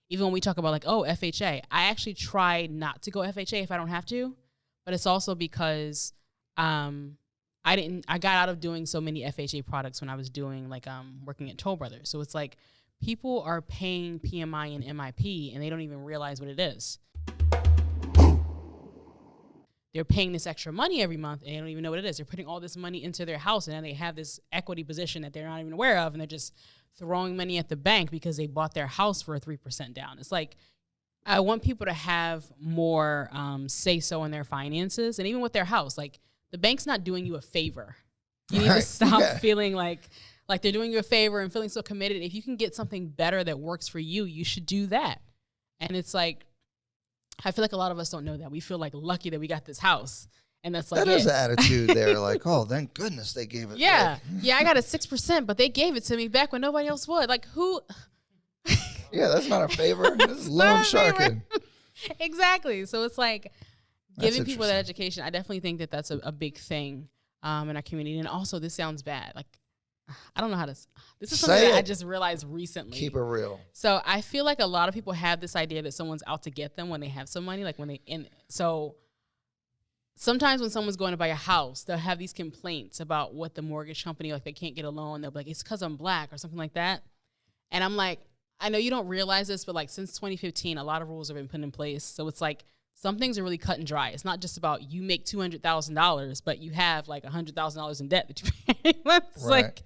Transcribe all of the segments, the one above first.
even when we talk about like, oh, FHA, I actually try not to go FHA if I don't have to, but it's also because I got out of doing so many FHA products when I was doing like working at Toll Brothers. So it's like people are paying PMI and MIP and they don't even realize what it is. They're paying this extra money every month and they don't even know what it is. They're putting all this money into their house and then they have this equity position that they're not even aware of, and they're just throwing money at the bank because they bought their house for a 3% down. It's like, I want people to have more say-so in their finances, and even with their house. Like, the bank's not doing you a favor. You need to stop feeling like they're doing you a favor and feeling so committed. If you can get something better that works for you, you should do that. And it's like, I feel like a lot of us don't know that. We feel like lucky that we got this house. And that's like, that is the attitude there. Like, oh, thank goodness they gave it. Yeah. Yeah, I got a 6%, but they gave it to me back when nobody else would. Like, who? Yeah, that's not a favor. This is loan sharking. Exactly. So it's like giving people that education. I definitely think that that's a big thing in our community. And also, this sounds bad. Like, I don't know how to. This is something that I just realized recently. Keep it real. So I feel like a lot of people have this idea that someone's out to get them when they have some money. Like so sometimes when someone's going to buy a house, they'll have these complaints about what the mortgage company, like they can't get a loan. They'll be like, it's because I'm black or something like that. And I'm like, I know you don't realize this, but like since 2015, a lot of rules have been put in place. So it's like some things are really cut and dry. It's not just about you make $200,000, but you have like $100,000 in debt that you pay. It's like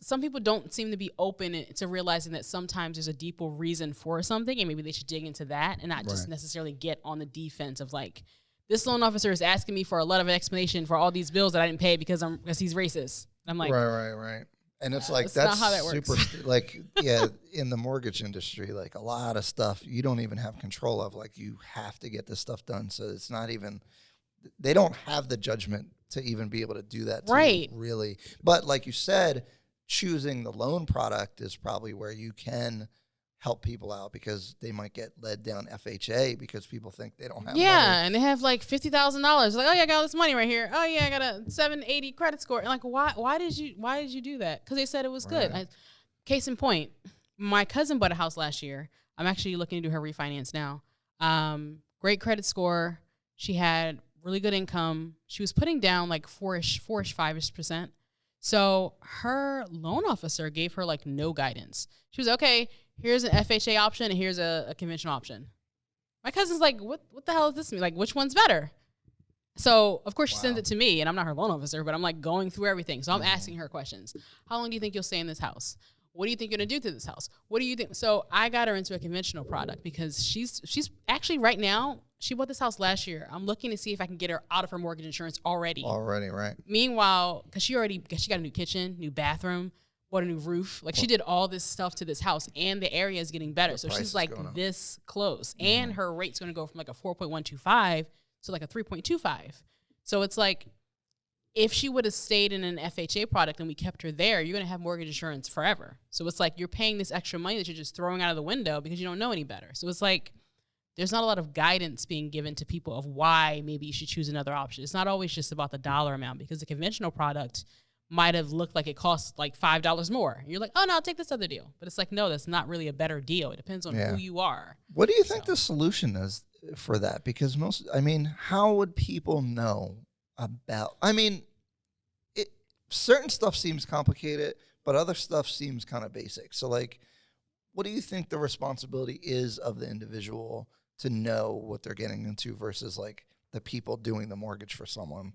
some people don't seem to be open to realizing that sometimes there's a deeper reason for something, and maybe they should dig into that and not just necessarily get on the defense of like, this loan officer is asking me for a letter of explanation for all these bills that I didn't pay because he's racist. I'm like, right. And it's like, that's not how that works. Like, in the mortgage industry, like a lot of stuff you don't even have control of. Like, you have to get this stuff done. So it's not even, they don't have the judgment to even be able to do that. Right. Really. But like you said, choosing the loan product is probably where you can help people out, because they might get led down FHA because people think they don't have money. Yeah, and they have like $50,000. Like, oh yeah, I got all this money right here. Oh yeah, I got a 780 credit score. And like, why did you do that? Because they said it was good. Case in point, my cousin bought a house last year. I'm actually looking to do her refinance now. Great credit score. She had really good income. She was putting down like 5%. So her loan officer gave her like no guidance. She was okay. Here's an FHA option and here's a conventional option. My cousin's like, what the hell is this mean? Like, which one's better? So, of course, she sends it to me, and I'm not her loan officer, but I'm like going through everything. So I'm asking her questions. How long do you think you'll stay in this house? What do you think you're going to do to this house? What do you think? So I got her into a conventional product because she's actually right now, she bought this house last year. I'm looking to see if I can get her out of her mortgage insurance already. Right. Meanwhile, because she got a new kitchen, new bathroom, bought a new roof. Like, she did all this stuff to this house, and the area is getting better. So she's like this close. And her rate's going to go from like a 4.125 to like a 3.25. So it's like, if she would have stayed in an FHA product and we kept her there, you're going to have mortgage insurance forever. So it's like you're paying this extra money that you're just throwing out of the window because you don't know any better. So it's like there's not a lot of guidance being given to people of why maybe you should choose another option. It's not always just about the dollar amount, because the conventional product might have looked like it costs like $5 more. And you're like, oh, no, I'll take this other deal. But it's like, no, that's not really a better deal. It depends on who you are. What do you think the solution is for that? Because how would people know about, certain stuff seems complicated, but other stuff seems kind of basic. So like, what do you think the responsibility is of the individual to know what they're getting into versus like the people doing the mortgage for someone?